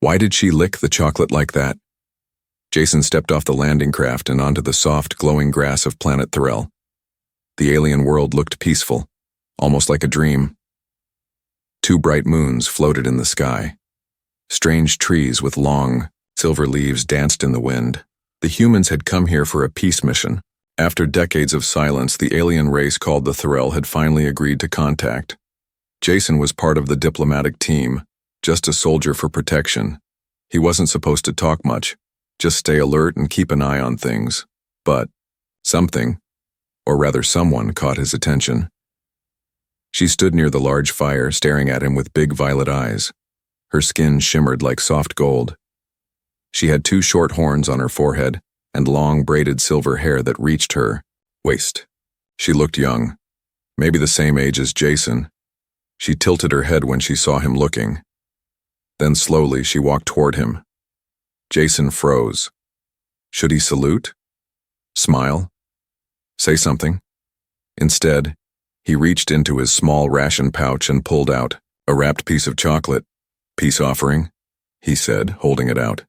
Why did she lick the chocolate like that? Jason stepped off the landing craft and onto the soft, glowing grass of planet Thorell. The alien world looked peaceful, almost like a dream. 2 bright moons floated in the sky. Strange trees with long, silver leaves danced in the wind. The humans had come here for a peace mission. After decades of silence, the alien race called the Thorell had finally agreed to contact. Jason was part of the diplomatic team, just a soldier for protection. He wasn't supposed to talk much, just stay alert and keep an eye on things. But something, or rather someone, caught his attention. She stood near the large fire, staring at him with big violet eyes. Her skin shimmered like soft gold. She had 2 short horns on her forehead and long braided silver hair that reached her waist. She looked young, maybe the same age as Jason. She tilted her head when she saw him looking. Then slowly she walked toward him. Jason froze. Should he salute? Smile? Say something? Instead, he reached into his small ration pouch and pulled out a wrapped piece of chocolate. Peace offering, he said, holding it out.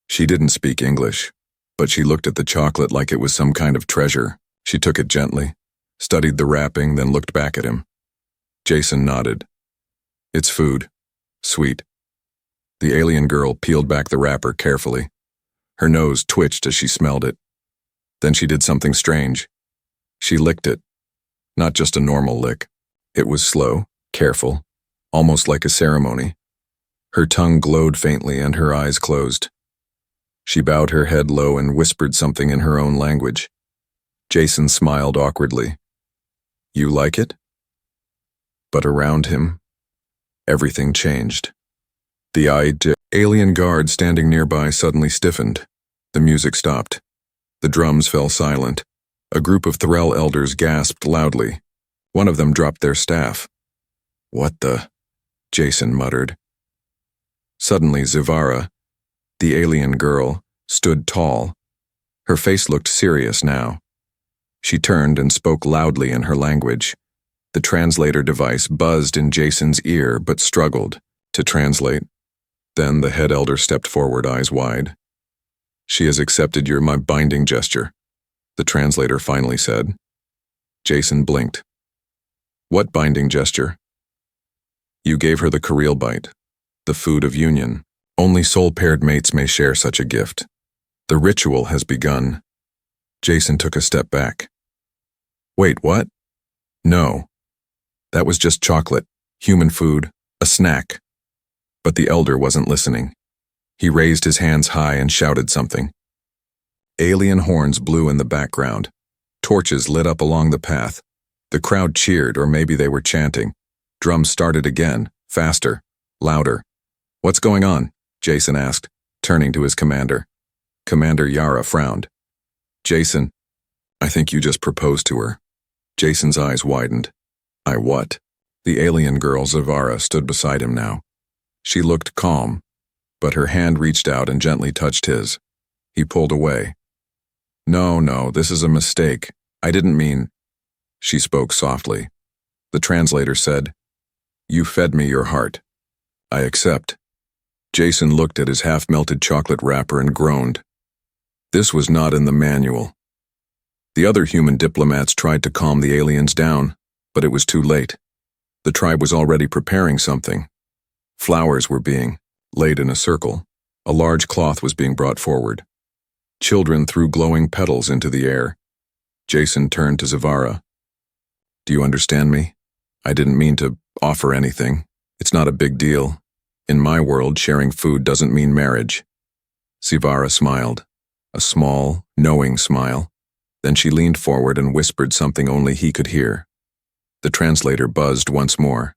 She didn't speak English, but she looked at the chocolate like it was some kind of treasure. She took it gently, studied the wrapping, then looked back at him. Jason nodded. It's food. Sweet. The alien girl peeled back the wrapper carefully. Her nose twitched as she smelled it. Then she did something strange. She licked it. Not just a normal lick. It was slow, careful, almost like a ceremony. Her tongue glowed faintly and her eyes closed. She bowed her head low and whispered something in her own language. Jason smiled awkwardly. You like it? But around him, everything changed. The alien guard standing nearby suddenly stiffened. The music stopped. The drums fell silent. A group of Thorell elders gasped loudly. One of them dropped their staff. What the? Jason muttered. Suddenly Zivara, the alien girl, stood tall. Her face looked serious now. She turned and spoke loudly in her language. The translator device buzzed in Jason's ear but struggled to translate. Then the head elder stepped forward, eyes wide. She has accepted my binding gesture, the translator finally said. Jason blinked. What binding gesture? You gave her the Kareel bite, the food of union. Only soul-paired mates may share such a gift. The ritual has begun. Jason took a step back. Wait, what? No. That was just chocolate, human food, a snack. But the elder wasn't listening. He raised his hands high and shouted something. Alien horns blew in the background. Torches lit up along the path. The crowd cheered, or maybe they were chanting. Drums started again, faster, louder. What's going on? Jason asked, turning to his commander. Commander Yara frowned. Jason, I think you just proposed to her. Jason's eyes widened. I what? The alien girl Zivara stood beside him now. She looked calm, but her hand reached out and gently touched his. He pulled away. No, this is a mistake. I didn't mean... She spoke softly. The translator said, You fed me your heart. I accept. Jason looked at his half-melted chocolate wrapper and groaned. This was not in the manual. The other human diplomats tried to calm the aliens down, but it was too late. The tribe was already preparing something. Flowers were being laid in a circle. A large cloth was being brought forward. Children threw glowing petals into the air. Jason turned to Zivara. Do you understand me? I didn't mean to offer anything. It's not a big deal. In my world, sharing food doesn't mean marriage. Zivara smiled, a small, knowing smile. Then she leaned forward and whispered something only he could hear. The translator buzzed once more.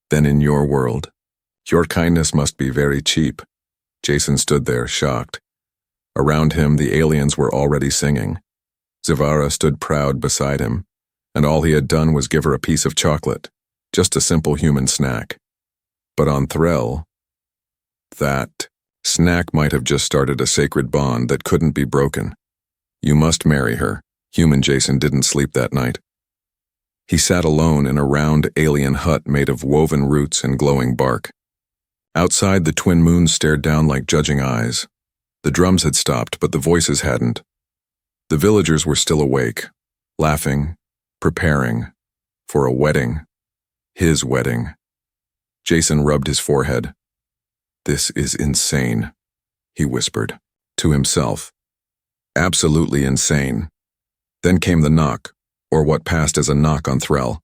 Then in your world, your kindness must be very cheap. Jason stood there, shocked. Around him, the aliens were already singing. Zivara stood proud beside him, and all he had done was give her a piece of chocolate, just a simple human snack. But on Thorell, that snack might have just started a sacred bond that couldn't be broken. You must marry her. Human Jason didn't sleep that night. He sat alone in a round alien hut made of woven roots and glowing bark. Outside, the twin moons stared down like judging eyes. The drums had stopped, but the voices hadn't. The villagers were still awake, laughing, preparing for a wedding. His wedding. Jason rubbed his forehead. "This is insane," he whispered to himself. Absolutely insane. Then came the knock, or what passed as a knock on Threll,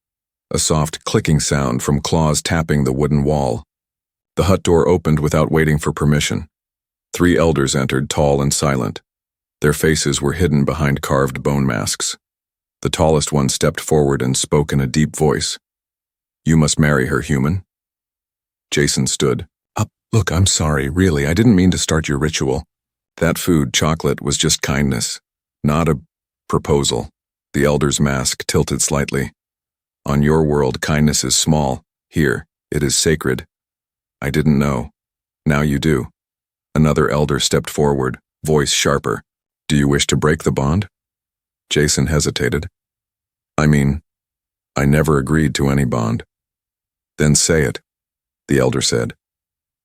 a soft clicking sound from claws tapping the wooden wall. The hut door opened without waiting for permission. 3 elders entered, tall and silent. Their faces were hidden behind carved bone masks. The tallest one stepped forward and spoke in a deep voice. "You must marry her, human." Jason stood up. "Look, I'm sorry, really, I didn't mean to start your ritual. That food, chocolate, was just kindness, not a proposal." The elder's mask tilted slightly. "On your world, kindness is small. Here, it is sacred. I didn't know. Now you do." Another elder stepped forward, voice sharper. "Do you wish to break the bond?" Jason hesitated. I never agreed to any bond." "Then say it," the elder said.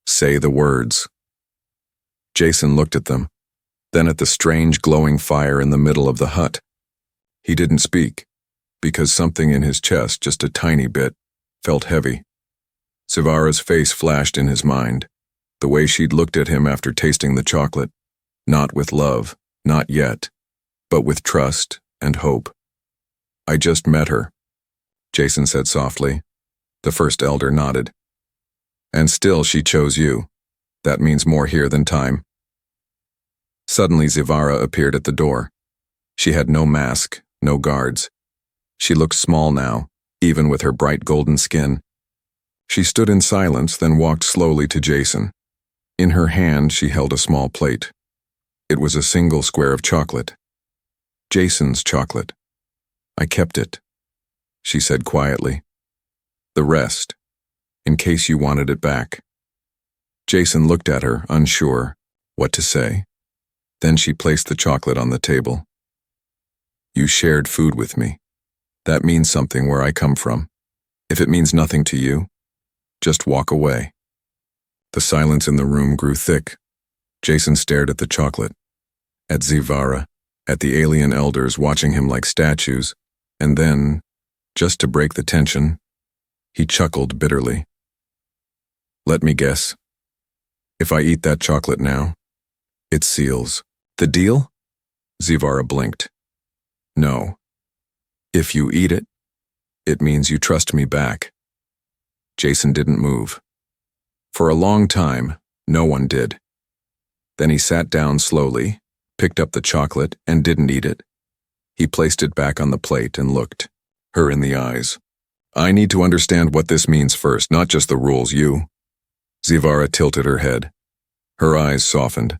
"Say the words." Jason looked at them, then at the strange glowing fire in the middle of the hut. He didn't speak, because something in his chest, just a tiny bit, felt heavy. Zivara's face flashed in his mind, the way she'd looked at him after tasting the chocolate, not with love, not yet, but with trust and hope. "I just met her," Jason said softly. The first elder nodded. "And still she chose you. That means more here than time." Suddenly Zivara appeared at the door. She had no mask, no guards. She looked small now, even with her bright golden skin. She stood in silence, then walked slowly to Jason. In her hand she held a small plate. It was a single square of chocolate. Jason's chocolate. "I kept it," she said quietly. "The rest, in case you wanted it back." Jason looked at her, unsure what to say. Then she placed the chocolate on the table. "You shared food with me. That means something where I come from. If it means nothing to you, just walk away." The silence in the room grew thick. Jason stared at the chocolate, at Zivara, at the alien elders watching him like statues, and then, just to break the tension, he chuckled bitterly. "Let me guess. If I eat that chocolate now, it seals the deal?" Zivara blinked. "No. If you eat it, it means you trust me back." Jason didn't move. For a long time, no one did. Then he sat down slowly, picked up the chocolate, and didn't eat it. He placed it back on the plate and looked her in the eyes. "I need to understand what this means first, not just the rules, you." Zivara tilted her head. Her eyes softened,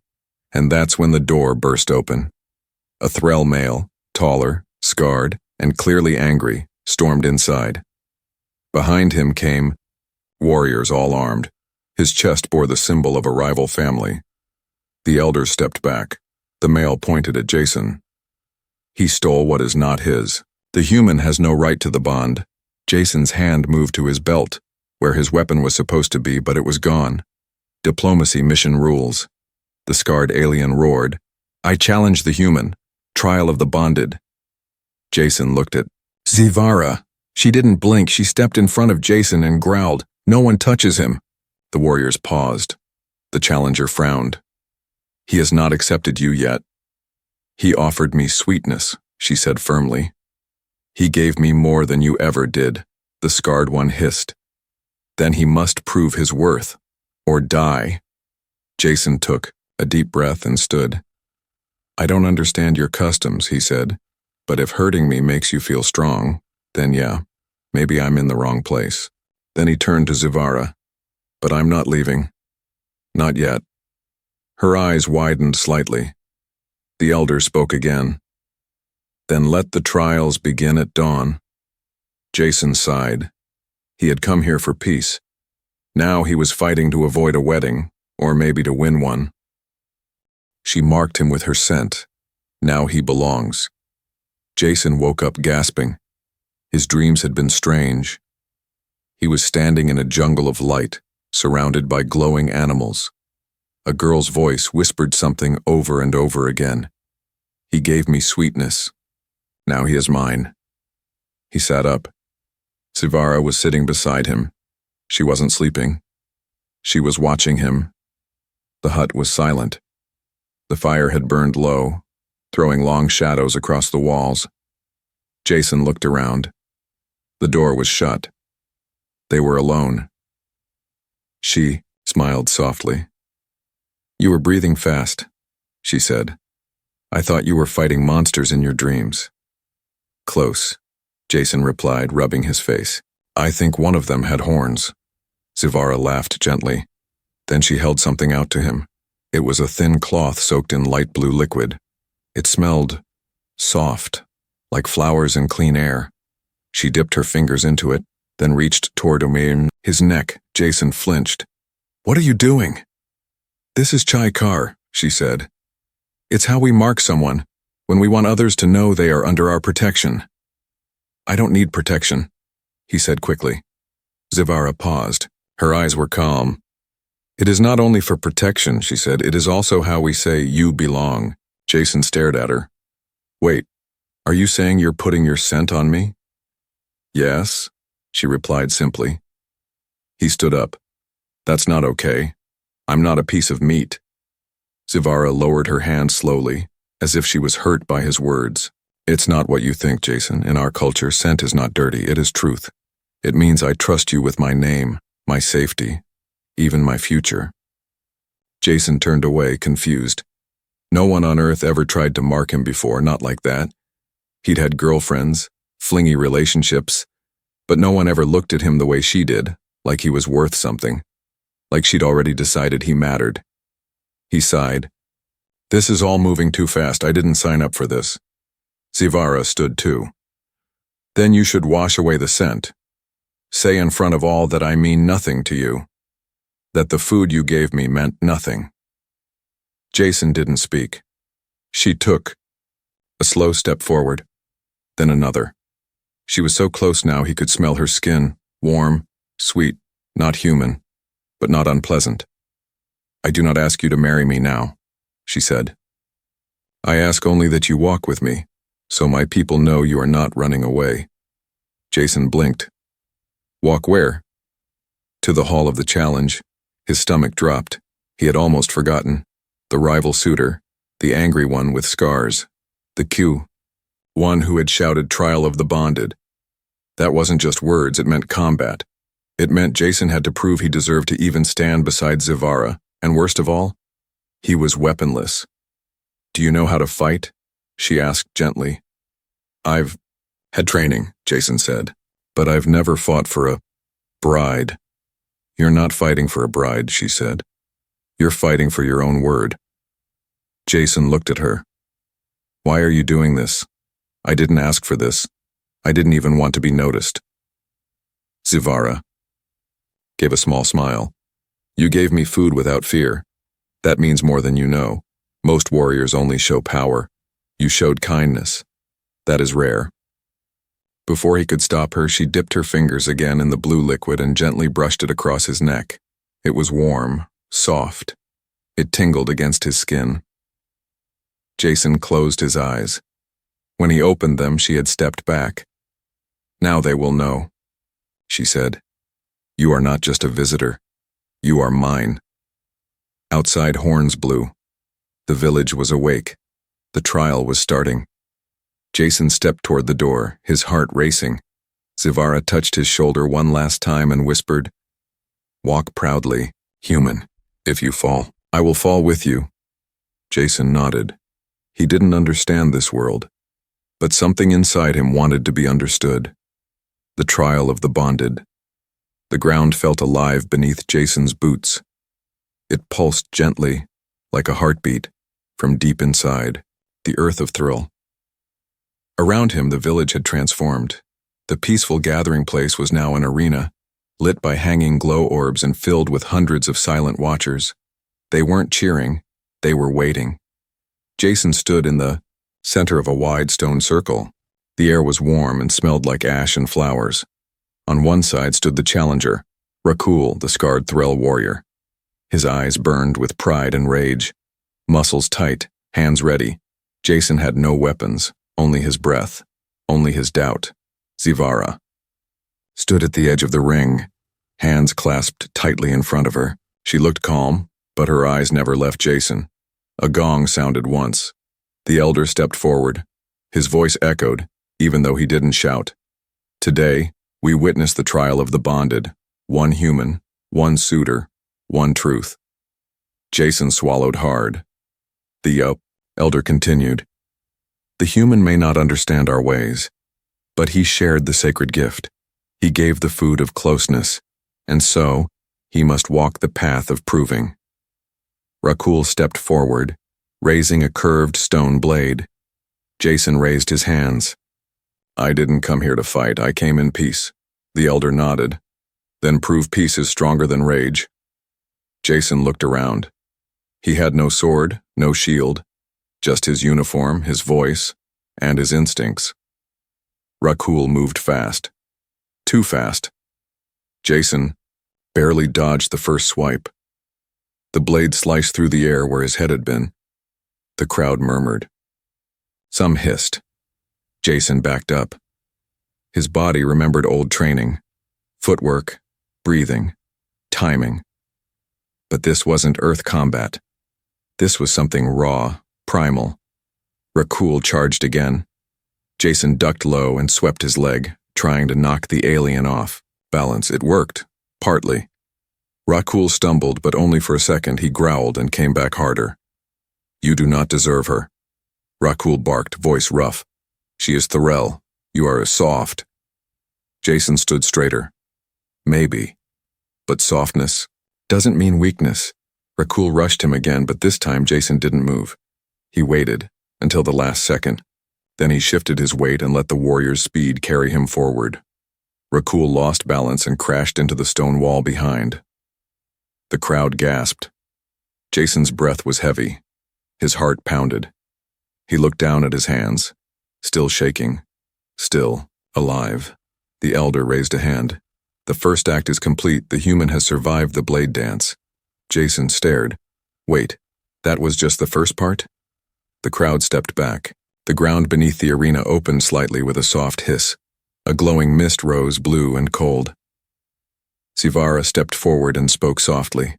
and that's when the door burst open. A Threll male, taller, scarred, and clearly angry, stormed inside. Behind him came warriors all armed. His chest bore the symbol of a rival family. The elders stepped back. The male pointed at Jason. "He stole what is not his. The human has no right to the bond." Jason's hand moved to his belt, where his weapon was supposed to be, but it was gone. "Diplomacy mission rules." The scarred alien roared. "I challenge the human. Trial of the bonded." Jason looked at Zivara. She didn't blink. She stepped in front of Jason and growled, "No one touches him." The warriors paused. The challenger frowned. "He has not accepted you yet." "He offered me sweetness," she said firmly. "He gave me more than you ever did," the scarred one hissed. "Then he must prove his worth, or die." Jason took a deep breath and stood. "I don't understand your customs," he said, "but if hurting me makes you feel strong, then yeah, maybe I'm in the wrong place." Then he turned to Zivara. "But I'm not leaving. Not yet." Her eyes widened slightly. The elder spoke again. "Then let the trials begin at dawn." Jason sighed. He had come here for peace. Now he was fighting to avoid a wedding, or maybe to win one. She marked him with her scent. Now he belongs. Jason woke up gasping. His dreams had been strange. He was standing in a jungle of light, surrounded by glowing animals. A girl's voice whispered something over and over again. He gave me sweetness. Now he is mine. He sat up. Sivara was sitting beside him. She wasn't sleeping. She was watching him. The hut was silent. The fire had burned low, throwing long shadows across the walls. Jason looked around. The door was shut. They were alone. She smiled softly. "You were breathing fast," she said. "I thought you were fighting monsters in your dreams." "Close," Jason replied, rubbing his face. "I think one of them had horns." Sivara laughed gently. Then she held something out to him. It was a thin cloth soaked in light blue liquid. It smelled soft, like flowers and clean air. She dipped her fingers into it, then reached toward his neck. Jason flinched. "What are you doing?" "This is Chai Kar," she said. "It's how we mark someone, when we want others to know they are under our protection." "I don't need protection," he said quickly. Sivara paused. Her eyes were calm. "It is not only for protection," she said. "It is also how we say you belong." Jason stared at her. "Wait, are you saying you're putting your scent on me?" "Yes," she replied simply. He stood up. "That's not okay. I'm not a piece of meat." Sivara lowered her hand slowly, as if she was hurt by his words. "It's not what you think, Jason. In our culture, scent is not dirty, it is truth. It means I trust you with my name, my safety, even my future." Jason turned away, confused. No one on Earth ever tried to mark him before, not like that. He'd had girlfriends, flingy relationships, but no one ever looked at him the way she did, like he was worth something, like she'd already decided he mattered. He sighed. "This is all moving too fast. I didn't sign up for this." Sivara stood too. "Then you should wash away the scent. Say in front of all that I mean nothing to you. That the food you gave me meant nothing." Jason didn't speak. She took a slow step forward, then another. She was so close now he could smell her skin, warm, sweet, not human, but not unpleasant. "I do not ask you to marry me now," she said. "I ask only that you walk with me, so my people know you are not running away." Jason blinked. "Walk where?" "To the hall of the challenge." His stomach dropped. He had almost forgotten. The rival suitor, the angry one with scars, the Q, one who had shouted trial of the bonded. That wasn't just words, it meant combat. It meant Jason had to prove he deserved to even stand beside Sivara, and worst of all, he was weaponless. "Do you know how to fight?" she asked gently. "I've had training," Jason said, "but I've never fought for a bride." "You're not fighting for a bride," she said. "You're fighting for your own word." Jason looked at her. "Why are you doing this? I didn't ask for this. I didn't even want to be noticed." Sivara gave a small smile. "You gave me food without fear. That means more than you know. Most warriors only show power. You showed kindness. That is rare." Before he could stop her, she dipped her fingers again in the blue liquid and gently brushed it across his neck. It was warm, soft. It tingled against his skin. Jason closed his eyes. When he opened them, she had stepped back. "Now they will know," she said. "You are not just a visitor. You are mine." Outside horns blew. The village was awake. The trial was starting. Jason stepped toward the door, his heart racing. Sivara touched his shoulder one last time and whispered, "Walk proudly, human. If you fall, I will fall with you." Jason nodded. He didn't understand this world, but something inside him wanted to be understood. The trial of the bonded. The ground felt alive beneath Jason's boots. It pulsed gently, like a heartbeat, from deep inside, the earth of thrill. Around him, the village had transformed. The peaceful gathering place was now an arena, lit by hanging glow orbs and filled with hundreds of silent watchers. They weren't cheering, they were waiting. Jason stood in the center of a wide stone circle. The air was warm and smelled like ash and flowers. On one side stood the challenger, Rakul, the scarred Threll warrior. His eyes burned with pride and rage. Muscles tight, hands ready. Jason had no weapons, only his breath, only his doubt. Zivara stood at the edge of the ring, hands clasped tightly in front of her. She looked calm, but her eyes never left Jason. A gong sounded once. The elder stepped forward. His voice echoed, even though he didn't shout. Today, we witness the trial of the bonded. One human, one suitor, one truth. Jason swallowed hard. The elder continued. The human may not understand our ways, but he shared the sacred gift. He gave the food of closeness, and so he must walk the path of proving. Rakul stepped forward, raising a curved stone blade. Jason raised his hands. I didn't come here to fight, I came in peace. The elder nodded. Then prove peace is stronger than rage. Jason looked around. He had no sword, no shield, just his uniform, his voice, and his instincts. Rakul moved fast. Too fast. Jason barely dodged the first swipe. The blade sliced through the air where his head had been. The crowd murmured. Some hissed. Jason backed up. His body remembered old training, footwork, breathing, timing. But this wasn't Earth combat. This was something raw, primal. Rakul charged again. Jason ducked low and swept his leg, trying to knock the alien off. Balance, it worked, partly. Rakul stumbled, but only for a second. He growled and came back harder. You do not deserve her. Rakul barked, voice rough. She is Threll. You are soft. Jason stood straighter. Maybe. But softness doesn't mean weakness. Rakul rushed him again, but this time Jason didn't move. He waited until the last second. Then he shifted his weight and let the warrior's speed carry him forward. Rakul lost balance and crashed into the stone wall behind. The crowd gasped. Jason's breath was heavy. His heart pounded. He looked down at his hands, still shaking, still alive. The elder raised a hand. The first act is complete. The human has survived the blade dance. Jason stared. Wait, that was just the first part? The crowd stepped back. The ground beneath the arena opened slightly with a soft hiss. A glowing mist rose, blue and cold. Zivara stepped forward and spoke softly.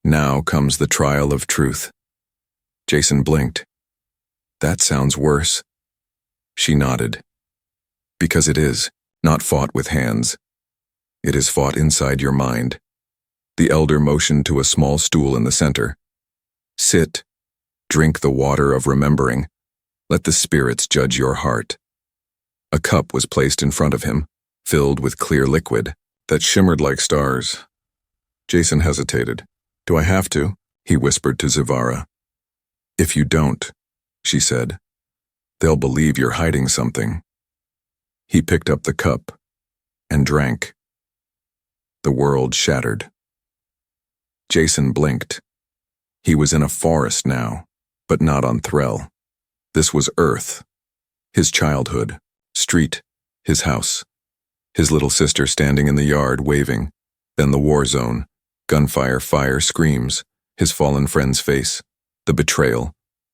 Now comes the trial of truth. Jason blinked. That sounds worse. She nodded. Because it is, not fought with hands. It is fought inside your mind. The elder motioned to a small stool in the center. Sit. Drink the water of remembering. Let the spirits judge your heart. A cup was placed in front of him, filled with clear liquid that shimmered like stars. Jason hesitated. Do I have to? He whispered to Zivara. If you don't, she said, they'll believe you're hiding something. He picked up the cup and drank. The world shattered. Jason blinked. He was in a forest now, but not on Threll. This was Earth. His childhood, street, his house. His little sister standing in the yard waving. Then the war zone, gunfire, fire, screams, his fallen friend's face, the betrayal,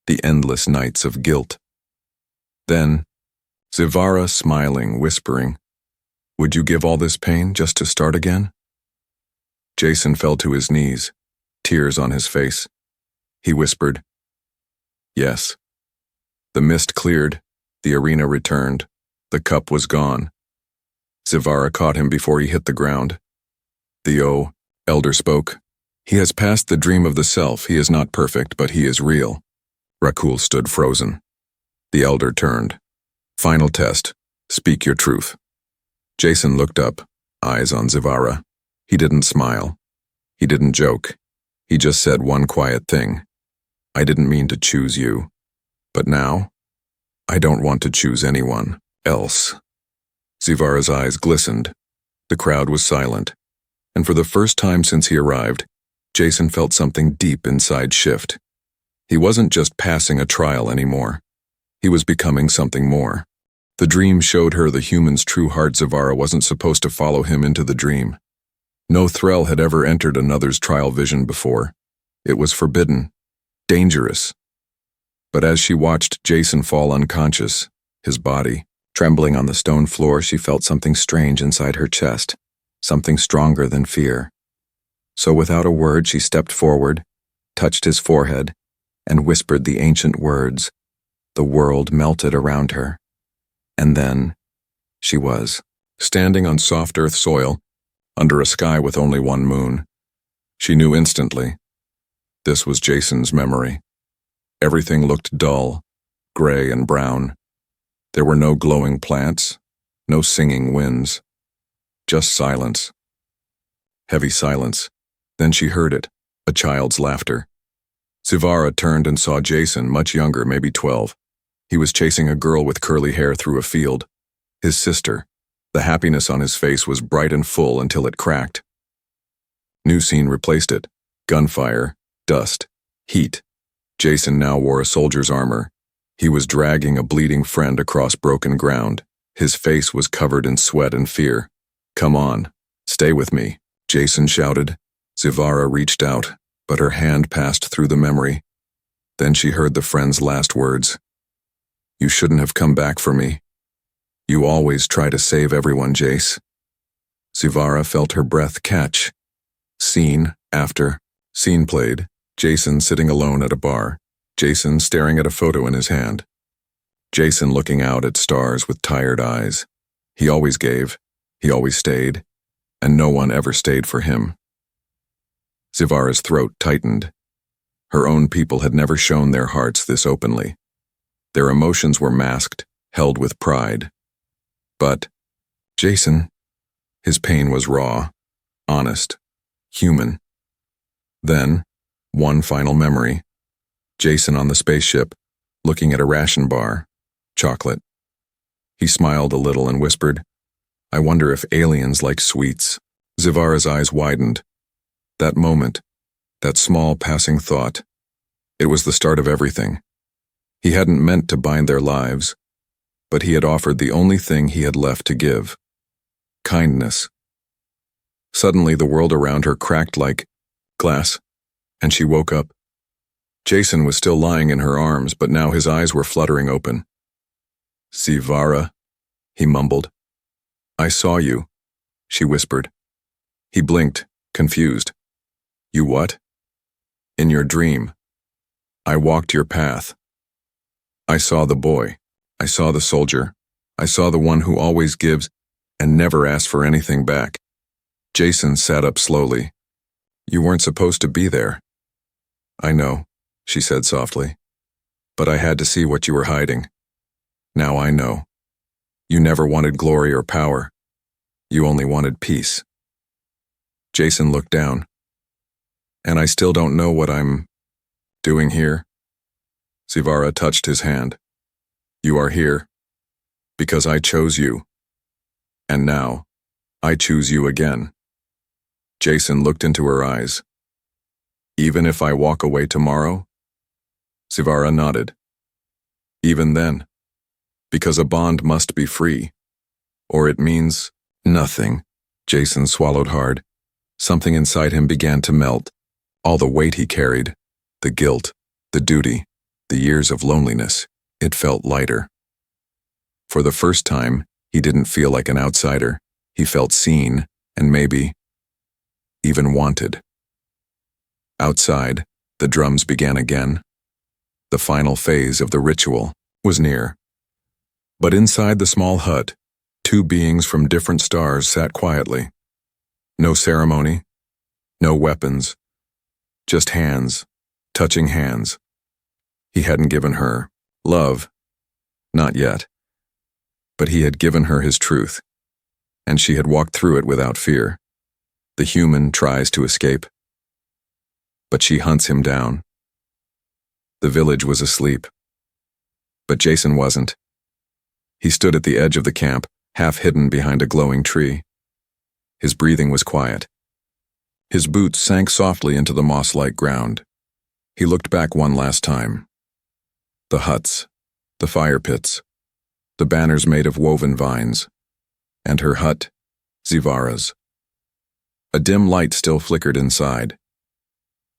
the endless nights of guilt. Then, Zivara smiling, whispering, would you give all this pain just to start again? Jason fell to his knees, tears on his face. He whispered, yes. The mist cleared, the arena returned, the cup was gone. Zivara caught him before he hit the ground. The elder spoke. He has passed the dream of the self. He is not perfect, but he is real. Rakul stood frozen. The elder turned. Final test. Speak your truth. Jason looked up, eyes on Zivara. He didn't smile. He didn't joke. He just said one quiet thing. I didn't mean to choose you. But now, I don't want to choose anyone else. Zivara's eyes glistened. The crowd was silent. And for the first time since he arrived, Jason felt something deep inside shift. He wasn't just passing a trial anymore. He was becoming something more. The dream showed her the human's true heart. Zivara wasn't supposed to follow him into the dream. No Thrall had ever entered another's trial vision before. It was forbidden, dangerous. But as she watched Jason fall unconscious, his body trembling on the stone floor, she felt something strange inside her chest, something stronger than fear. So without a word, she stepped forward, touched his forehead, and whispered the ancient words. The world melted around her. And then, she was standing on soft earth soil, under a sky with only one moon. She knew instantly. This was Jason's memory. Everything looked dull, gray and brown. There were no glowing plants, no singing winds. Just silence. Heavy silence. Then she heard it, a child's laughter. Sivara turned and saw Jason, much younger, maybe 12. He was chasing a girl with curly hair through a field. His sister. The happiness on his face was bright and full until it cracked. New scene replaced it. Gunfire, dust, heat. Jason now wore a soldier's armor. He was dragging a bleeding friend across broken ground. His face was covered in sweat and fear. "Come on, stay with me," Jason shouted. Sivara reached out, but her hand passed through the memory. Then she heard the friend's last words. "You shouldn't have come back for me. You always try to save everyone, Jace." Sivara felt her breath catch. Scene after scene played. Jason sitting alone at a bar. Jason staring at a photo in his hand. Jason looking out at stars with tired eyes. He always gave, he always stayed, and no one ever stayed for him. Sivara's throat tightened. Her own people had never shown their hearts this openly. Their emotions were masked, held with pride. But Jason, his pain was raw, honest, human. Then, one final memory. Jason on the spaceship, looking at a ration bar, chocolate. He smiled a little and whispered, "I wonder if aliens like sweets." Sivara's eyes widened. That moment, that small passing thought, it was the start of everything. He hadn't meant to bind their lives, but he had offered the only thing he had left to give. Kindness. Suddenly the world around her cracked like glass, and she woke up. Jason was still lying in her arms, but now his eyes were fluttering open. "Sivara," he mumbled. "I saw you," she whispered. He blinked, confused. "You what?" "In your dream. I walked your path. I saw the boy. I saw the soldier. I saw the one who always gives and never asks for anything back." Jason sat up slowly. "You weren't supposed to be there." "I know," she said softly. "But I had to see what you were hiding. Now I know. You never wanted glory or power. You only wanted peace." Jason looked down. "And I still don't know what I'm doing here." Sivara touched his hand. "You are here because I chose you. And now, I choose you again." Jason looked into her eyes. "Even if I walk away tomorrow?" Sivara nodded. "Even then, because a bond must be free, or it means nothing." Jason swallowed hard. Something inside him began to melt. All the weight he carried, the guilt, the duty, the years of loneliness, it felt lighter. For the first time, he didn't feel like an outsider. He felt seen, and maybe even wanted. Outside, the drums began again. The final phase of the ritual was near. But inside the small hut, two beings from different stars sat quietly. No ceremony, no weapons, just hands, touching hands. He hadn't given her love, not yet. But he had given her his truth, and she had walked through it without fear. The human tries to escape, but she hunts him down. The village was asleep, but Jason wasn't. He stood at the edge of the camp, half hidden behind a glowing tree. His breathing was quiet. His boots sank softly into the moss-like ground. He looked back one last time. The huts, the fire pits, the banners made of woven vines, and her hut, Sivara's. A dim light still flickered inside.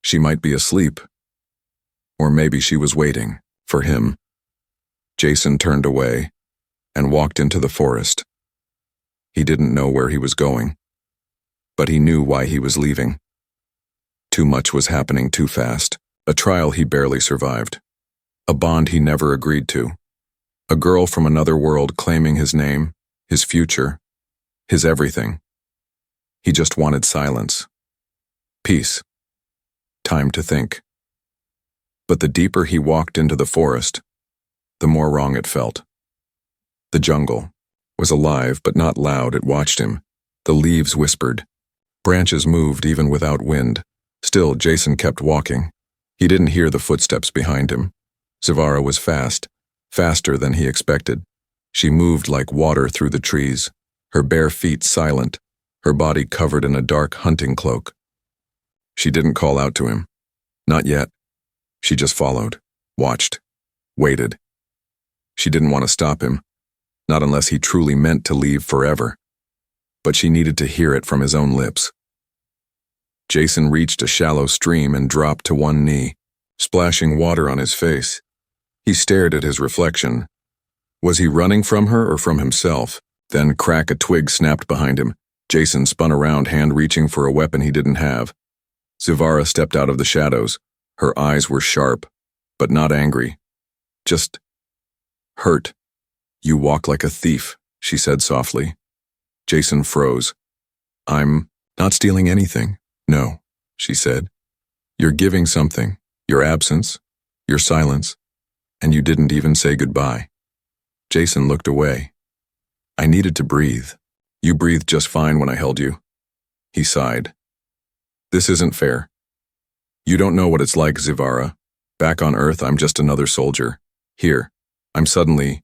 She might be asleep. Or maybe she was waiting for him. Jason turned away and walked into the forest. He didn't know where he was going, but he knew why he was leaving. Too much was happening too fast. A trial he barely survived. A bond he never agreed to. A girl from another world claiming his name, his future, his everything. He just wanted silence. Peace. Time to think. But the deeper he walked into the forest, the more wrong it felt. The jungle was alive but not loud. It watched him. The leaves whispered. Branches moved even without wind. Still, Jason kept walking. He didn't hear the footsteps behind him. Zivara was fast, faster than he expected. She moved like water through the trees, her bare feet silent, her body covered in a dark hunting cloak. She didn't call out to him. Not yet. She just followed, watched, waited. She didn't want to stop him, not unless he truly meant to leave forever. But she needed to hear it from his own lips. Jason reached a shallow stream and dropped to one knee, splashing water on his face. He stared at his reflection. Was he running from her or from himself? Then crack, a twig snapped behind him. Jason spun around, hand reaching for a weapon he didn't have. Zivara stepped out of the shadows. Her eyes were sharp, but not angry. Just hurt. You walk like a thief, she said softly. Jason froze. I'm not stealing anything. No, she said. You're giving something. Your absence, your silence, and you didn't even say goodbye. Jason looked away. I needed to breathe. You breathed just fine when I held you. He sighed. This isn't fair. You don't know what it's like, Zivara. Back on Earth, I'm just another soldier. Here, I'm suddenly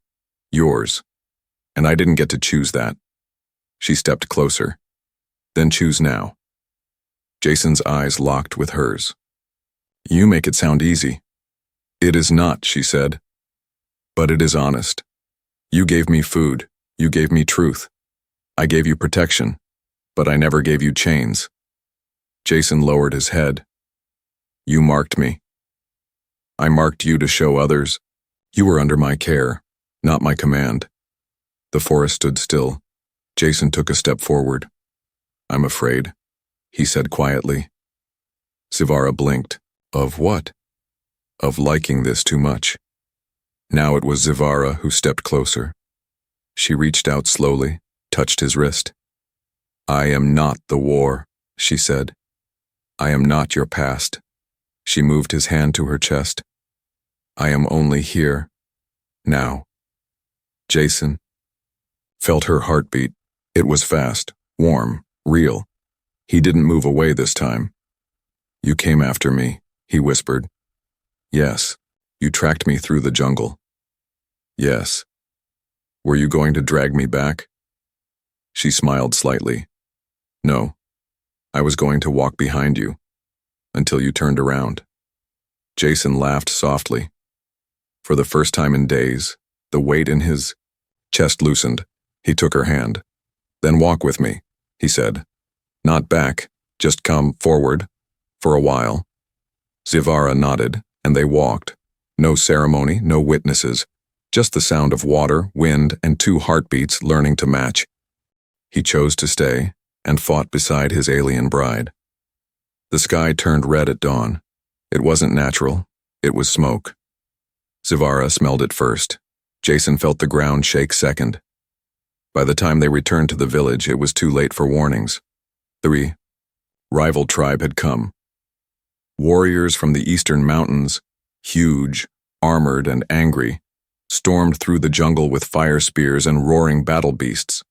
yours. And I didn't get to choose that. She stepped closer. Then choose now. Jason's eyes locked with hers. You make it sound easy. It is not, she said. But it is honest. You gave me food. You gave me truth. I gave you protection. But I never gave you chains. Jason lowered his head. You marked me. I marked you to show others. You were under my care, not my command. The forest stood still. Jason took a step forward. I'm afraid, he said quietly. Zivara blinked. Of what? Of liking this too much. Now it was Zivara who stepped closer. She reached out slowly, touched his wrist. I am not the war, she said. I am not your past. She moved his hand to her chest. I am only here. Now. Jason felt her heartbeat. It was fast, warm, real. He didn't move away this time. You came after me, he whispered. Yes, you tracked me through the jungle. Yes. Were you going to drag me back? She smiled slightly. No, I was going to walk behind you, until you turned around. Jason laughed softly. For the first time in days, the weight in his chest loosened. He took her hand. Then walk with me, he said. Not back, just come forward, for a while. Zivara nodded, and they walked. No ceremony, no witnesses, just the sound of water, wind, and two heartbeats learning to match. He chose to stay, and fought beside his alien bride. The sky turned red at dawn. It wasn't natural, it was smoke. Zivara smelled it first. Jason felt the ground shake second. By the time they returned to the village, it was too late for warnings. The rival tribe had come. Warriors from the eastern mountains, huge, armored, and angry, stormed through the jungle with fire spears and roaring battle beasts.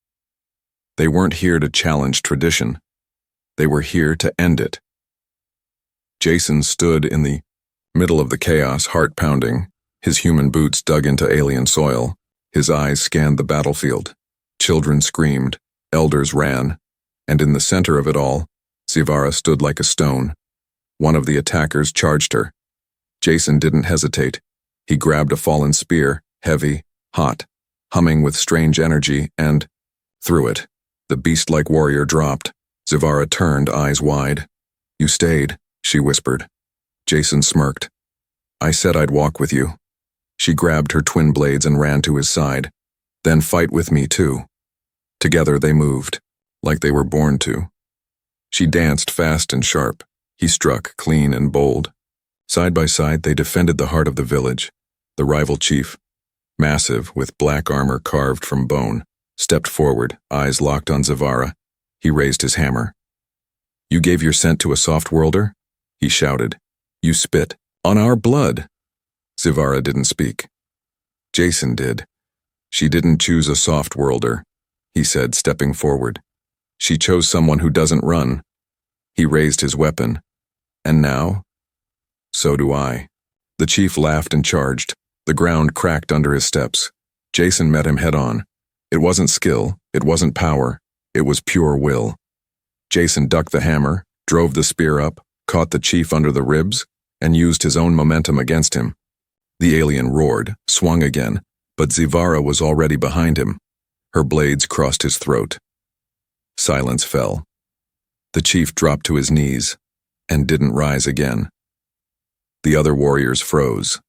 They weren't here to challenge tradition. They were here to end it. Jason stood in the middle of the chaos, heart pounding, his human boots dug into alien soil. His eyes scanned the battlefield. Children screamed, elders ran, and in the center of it all, Zivara stood like a stone. One of the attackers charged her. Jason didn't hesitate. He grabbed a fallen spear, heavy, hot, humming with strange energy, and threw it. The beast-like warrior dropped. Zivara turned, eyes wide. You stayed, she whispered. Jason smirked. I said I'd walk with you. She grabbed her twin blades and ran to his side. Then fight with me, too. Together they moved, like they were born to. She danced fast and sharp. He struck, clean and bold. Side by side, they defended the heart of the village. The rival chief, massive, with black armor carved from bone, stepped forward, eyes locked on Zivara. He raised his hammer. You gave your scent to a soft-worlder? He shouted. You spit on our blood. Zivara didn't speak. Jason did. She didn't choose a soft-worlder, he said, stepping forward. She chose someone who doesn't run. He raised his weapon. And now? So do I. The chief laughed and charged. The ground cracked under his steps. Jason met him head-on. It wasn't skill, it wasn't power, it was pure will. Jason ducked the hammer, drove the spear up, caught the chief under the ribs, and used his own momentum against him. The alien roared, swung again, but Zivara was already behind him. Her blades crossed his throat. Silence fell. The chief dropped to his knees and didn't rise again. The other warriors froze.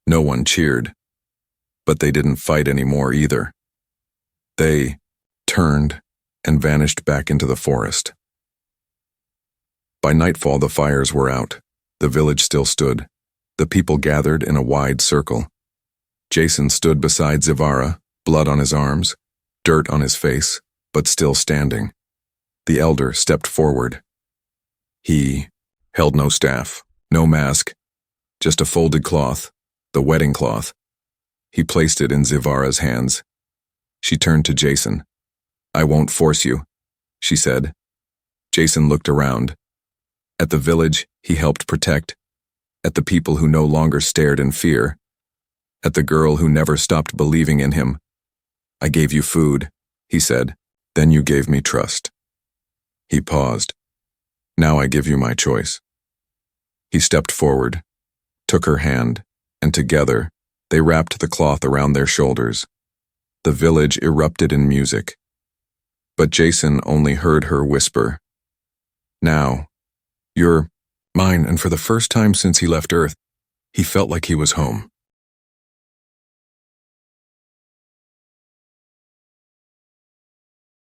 No one cheered, but they didn't fight anymore either. They turned and vanished back into the forest. By nightfall, the fires were out. The village still stood. The people gathered in a wide circle. Jason stood beside Zivara, blood on his arms, dirt on his face, but still standing. The elder stepped forward. He held no staff, no mask, just a folded cloth, the wedding cloth. He placed it in Zivara's hands. She turned to Jason. I won't force you, she said. Jason looked around. At the village he helped protect, at the people who no longer stared in fear, at the girl who never stopped believing in him. I gave you food, he said. Then you gave me trust. He paused. Now I give you my choice. He stepped forward, took her hand, and together they wrapped the cloth around their shoulders. The village erupted in music. But Jason only heard her whisper, Now, you're mine, and for the first time since he left Earth, he felt like he was home.